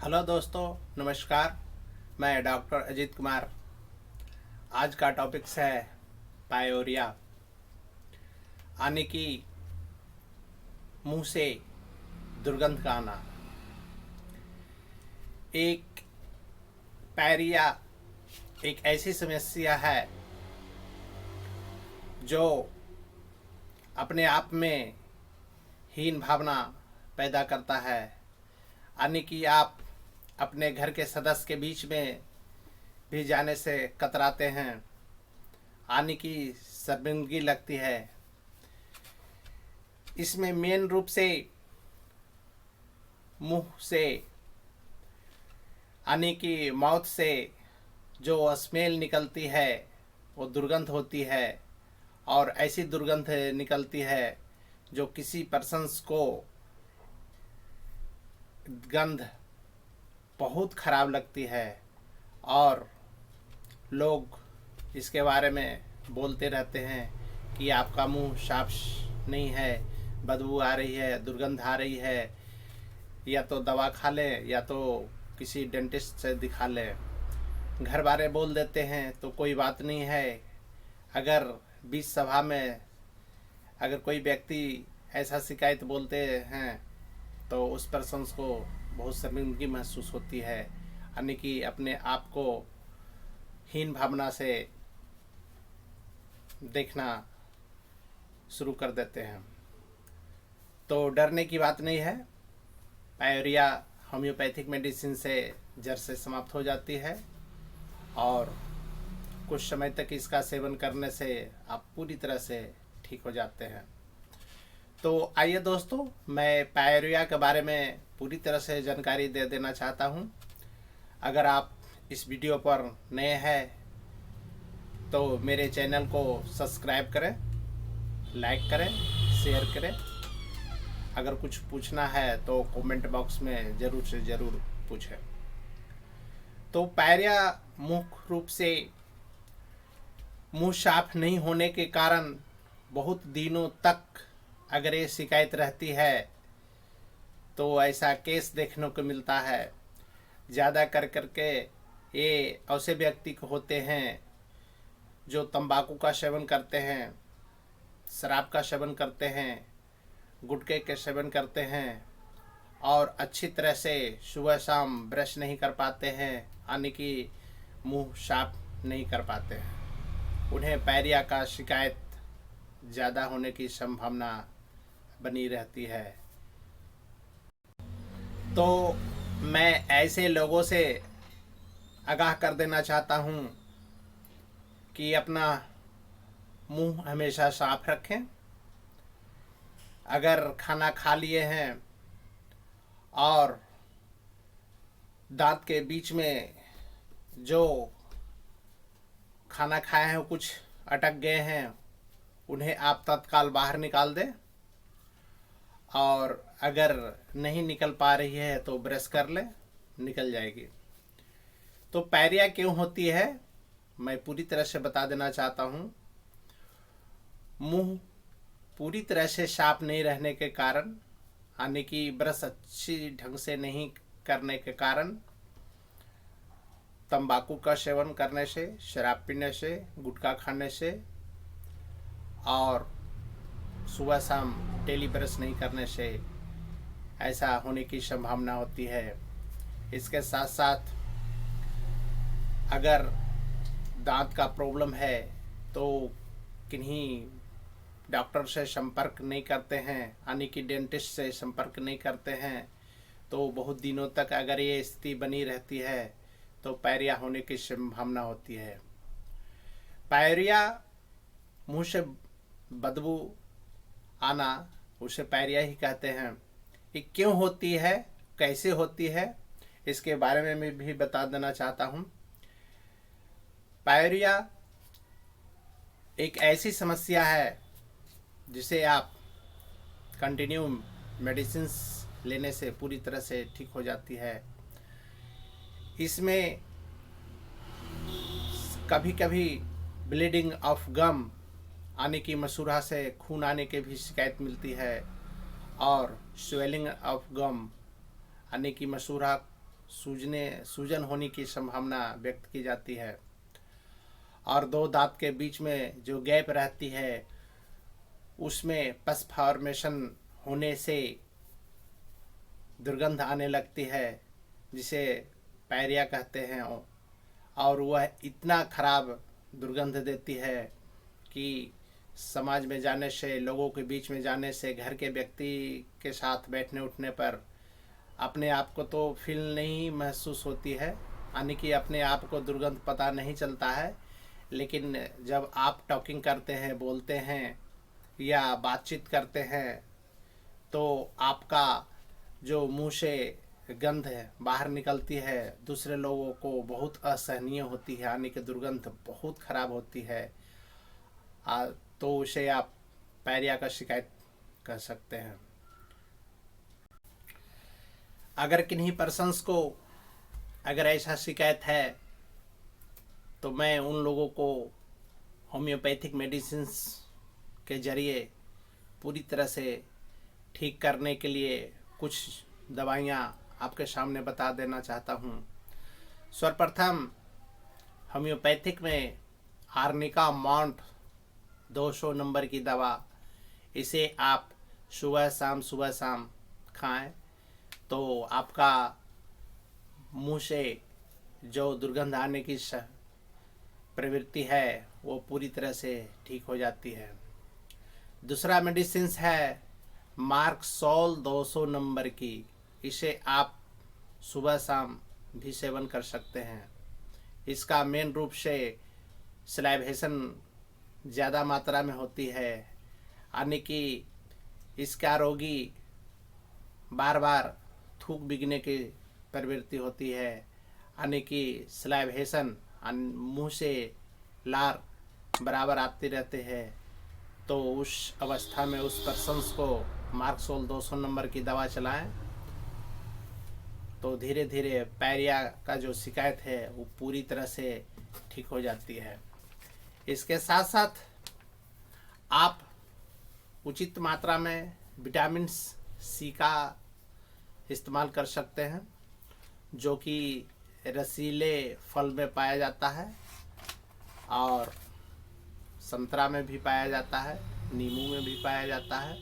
Hello दोस्तों, नमस्कार। मैं डॉक्टर अजीत कुमार। आज का टॉपिक्स है पायोरिया, यानी कि मुंह से दुर्गंध का आना। एक पायरिया एक ऐसी समस्या है जो अपने आप में हीन भावना पैदा करता है, यानी कि आप अपने घर के सदस्य के बीच में भी जाने से कतराते हैं, यानी कि शर्मिंदगी लगती है। इसमें मेन रूप से मुंह से, यानी कि माउथ से जो स्मेल निकलती है वो दुर्गंध होती है, और ऐसी दुर्गंध निकलती है जो किसी पर्सन्स को गंध बहुत खराब लगती है, और लोग इसके बारे में बोलते रहते हैं कि आपका मुंह साफ नहीं है, बदबू आ रही है, दुर्गंध आ रही है, या तो दवा खा लें या तो किसी डेंटिस्ट से दिखा लें। घर वाले बोल देते हैं तो कोई बात नहीं है। अगर बीच सभा में अगर कोई व्यक्ति ऐसा शिकायत बोलते हैं तो उस पर्सन को बहुत शर्मिंदगी महसूस होती है, यानी कि अपने आप को हीन भावना से देखना शुरू कर देते हैं। तो डरने की बात नहीं है। पायोरिया होम्योपैथिक मेडिसिन से जड़ से समाप्त हो जाती है, और कुछ समय तक इसका सेवन करने से आप पूरी तरह से ठीक हो जाते हैं। तो आइए दोस्तों, मैं पायोरिया के बारे में पूरी तरह से जानकारी दे देना चाहता हूँ। अगर आप इस वीडियो पर नए हैं तो मेरे चैनल को सब्सक्राइब करें, लाइक करें, शेयर करें। अगर कुछ पूछना है तो कमेंट बॉक्स में ज़रूर से ज़रूर पूछें। तो पायरिया मुख्य रूप से मुंह साफ नहीं होने के कारण बहुत दिनों तक अगर ये शिकायत रहती है तो ऐसा केस देखने को मिलता है। ज़्यादा कर करके ये ऐसे व्यक्ति को होते हैं जो तंबाकू का सेवन करते हैं, शराब का सेवन करते हैं, गुटखे के सेवन करते हैं, और अच्छी तरह से सुबह शाम ब्रश नहीं कर पाते हैं, यानी कि मुंह साफ नहीं कर पाते हैं। उन्हें पायरिया का शिकायत ज़्यादा होने की संभावना बनी रहती है। तो मैं ऐसे लोगों से आगाह कर देना चाहता हूँ कि अपना मुंह हमेशा साफ रखें। अगर खाना खा लिए हैं और दांत के बीच में जो खाना खाए हैं कुछ अटक गए हैं, उन्हें आप तत्काल बाहर निकाल दें, और अगर नहीं निकल पा रही है तो ब्रश कर लें, निकल जाएगी। तो पायरिया क्यों होती है मैं पूरी तरह से बता देना चाहता हूँ। मुंह पूरी तरह से साफ नहीं रहने के कारण, यानी कि ब्रश अच्छी ढंग से नहीं करने के कारण, तंबाकू का सेवन करने से, शराब पीने से, गुटखा खाने से, और सुबह शाम डेली ब्रश नहीं करने से ऐसा होने की संभावना होती है। इसके साथ साथ अगर दांत का प्रॉब्लम है तो किन्हीं डॉक्टर से संपर्क नहीं करते हैं, यानी कि डेंटिस्ट से संपर्क नहीं करते हैं, तो बहुत दिनों तक अगर ये स्थिति बनी रहती है तो पायरिया होने की संभावना होती है। पायरिया मुंह से बदबू आना, उसे पायरिया ही कहते हैं। ये क्यों होती है, कैसे होती है, इसके बारे में मैं भी बता देना चाहता हूँ। पायरिया एक ऐसी समस्या है जिसे आप कंटिन्यू मेडिसिन लेने से पूरी तरह से ठीक हो जाती है। इसमें कभी कभी ब्लीडिंग ऑफ गम, यानी कि मसूड़ा से खून आने की भी शिकायत मिलती है, और स्वेलिंग ऑफ गम, यानी कि मसूड़ा सूजन होने की संभावना व्यक्त की जाती है। और दो दांत के बीच में जो गैप रहती है उसमें पस फॉर्मेशन होने से दुर्गंध आने लगती है, जिसे पायरिया कहते हैं। और वह इतना खराब दुर्गंध देती है कि समाज में जाने से, लोगों के बीच में जाने से, घर के व्यक्ति के साथ बैठने उठने पर अपने आप को तो फील नहीं महसूस होती है, यानी कि अपने आप को दुर्गंध पता नहीं चलता है। लेकिन जब आप टॉकिंग करते हैं, बोलते हैं या बातचीत करते हैं, तो आपका जो मुंह से गंध है बाहर निकलती है, दूसरे लोगों को बहुत असहनीय होती है, यानी कि दुर्गंध बहुत खराब होती है। तो उसे आप पायरिया का शिकायत कर सकते हैं। अगर किन्हीं पर्सन्स को अगर ऐसा शिकायत है तो मैं उन लोगों को होम्योपैथिक मेडिसिन्स के ज़रिए पूरी तरह से ठीक करने के लिए कुछ दवाइयाँ आपके सामने बता देना चाहता हूँ। सर्वप्रथम होम्योपैथिक में आर्निका मॉन्ट 200 नंबर की दवा, इसे आप सुबह शाम खाएं तो आपका मुंह से जो दुर्गंध आने की प्रवृत्ति है वो पूरी तरह से ठीक हो जाती है। दूसरा मेडिसिन है मार्कसोल 200 नंबर की, इसे आप सुबह शाम भी सेवन कर सकते हैं। इसका मेन रूप से सलाइवेशन ज़्यादा मात्रा में होती है, यानी कि इसका रोगी बार बार थूक बिगने की प्रवृत्ति होती है, यानी कि सलाइवेशन मुंह से लार बराबर आते रहते हैं। तो उस अवस्था में उस पर्सन्स को मार्कसोल 200 नंबर की दवा चलाएं तो धीरे धीरे पायरिया का जो शिकायत है वो पूरी तरह से ठीक हो जाती है। इसके साथ साथ आप उचित मात्रा में विटामिन सी का इस्तेमाल कर सकते हैं, जो कि रसीले फल में पाया जाता है और संतरा में भी पाया जाता है, नींबू में भी पाया जाता है,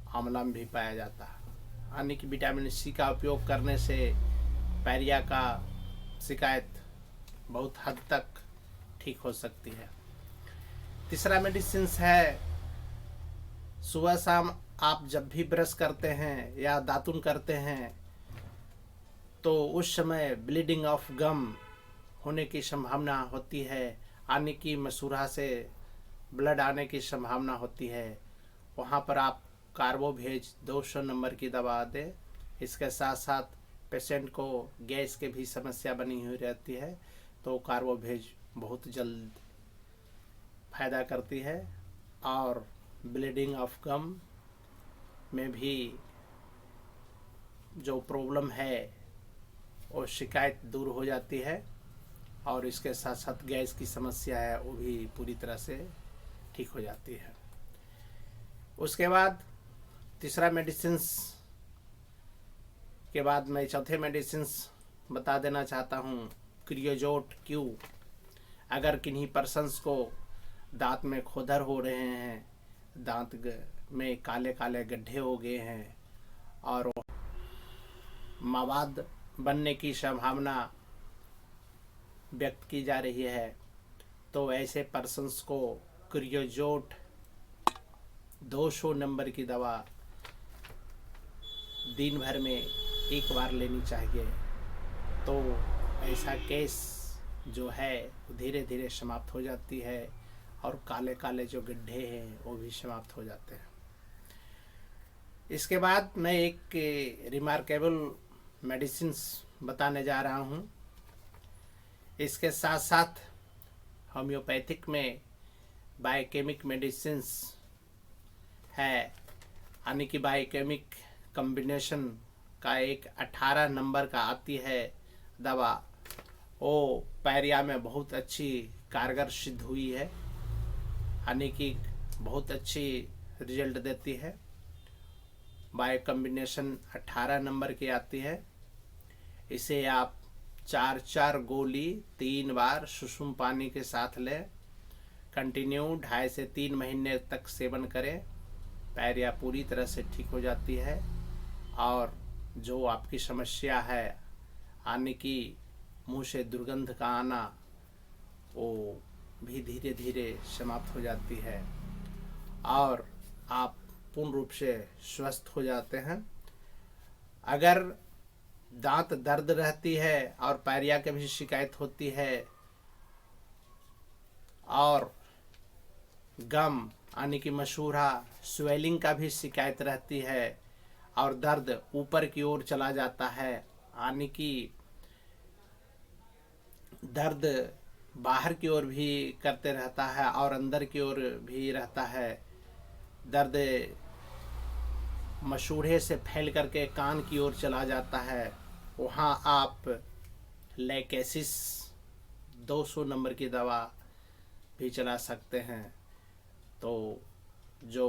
आंवला में भी पाया जाता है। यानी कि विटामिन सी का उपयोग करने से पायरिया का शिकायत बहुत हद तक ठीक हो सकती है। तीसरा मेडिसिन है, सुबह शाम आप जब भी ब्रश करते हैं या दातुन करते हैं तो उस समय ब्लीडिंग ऑफ गम होने की संभावना होती है, यानी कि मसूड़ा से ब्लड आने की संभावना होती है। वहाँ पर आप कार्बोवेज 200 नंबर की दवा दें। इसके साथ साथ पेशेंट को गैस की भी समस्या बनी हुई रहती है, तो कार्बोवेज बहुत जल्द फायदा करती है और ब्लीडिंग ऑफ गम में भी जो प्रॉब्लम है वो शिकायत दूर हो जाती है और इसके साथ साथ गैस की समस्या है वो भी पूरी तरह से ठीक हो जाती है। उसके बाद तीसरा मेडिसिन्स के बाद मैं चौथे मेडिसिन्स बता देना चाहता हूँ, क्रियोजोट क्यू। अगर किन्हीं पर्सन्स को दांत में खोदर हो रहे हैं, दांत में काले काले गड्ढे हो गए हैं और मवाद बनने की संभावना व्यक्त की जा रही है, तो ऐसे पर्सन्स को क्रियोजोट 200 नंबर की दवा दिन भर में एक बार लेनी चाहिए। तो ऐसा केस जो है धीरे धीरे समाप्त हो जाती है और काले काले जो गड्ढे हैं वो भी समाप्त हो जाते हैं। इसके बाद मैं एक रिमार्केबल मेडिसिन्स बताने जा रहा हूँ। इसके साथ साथ होम्योपैथिक में बायोकेमिक मेडिसिन्स है, यानी कि बायोकेमिक कॉम्बिनेशन का एक 18 नंबर का आती है दवा, वो पायरिया में बहुत अच्छी कारगर सिद्ध हुई है, यानी कि बहुत अच्छी रिजल्ट देती है। बायो कॉम्बिनेशन 18 नंबर की आती है। इसे आप 4 गोली 3 बार सुसुम पानी के साथ लें। कंटिन्यू 2.5 से 3 महीने तक सेवन करें। पायरिया पूरी तरह से ठीक हो जाती है और जो आपकी समस्या है आने की, मुंह से दुर्गंध का आना, वो भी धीरे धीरे समाप्त हो जाती है और आप पूर्ण रूप से स्वस्थ हो जाते हैं। अगर दांत दर्द रहती है और पायरिया की भी शिकायत होती है और गम यानी कि मसूड़ा स्वेलिंग का भी शिकायत रहती है और दर्द ऊपर की ओर चला जाता है, यानी कि दर्द बाहर की ओर भी करते रहता है और अंदर की ओर भी रहता है, दर्द मसूड़े से फैल करके कान की ओर चला जाता है, वहाँ आप लैकेसिस 200 नंबर की दवा भी चला सकते हैं। तो जो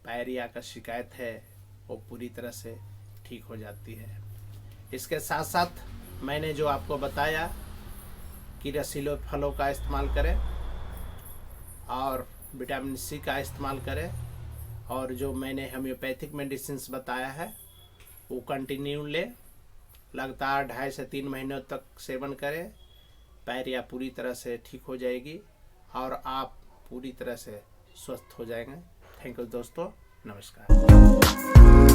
पायरिया का शिकायत है वो पूरी तरह से ठीक हो जाती है। इसके साथ साथ मैंने जो आपको बताया कि रसीले फलों का इस्तेमाल करें और विटामिन सी का इस्तेमाल करें और जो मैंने होम्योपैथिक मेडिसिन बताया है वो कंटिन्यू लें, लगातार 2.5 से 3 महीनों तक सेवन करें। पायरिया पूरी तरह से ठीक हो जाएगी और आप पूरी तरह से स्वस्थ हो जाएंगे। थैंक यू दोस्तों, नमस्कार।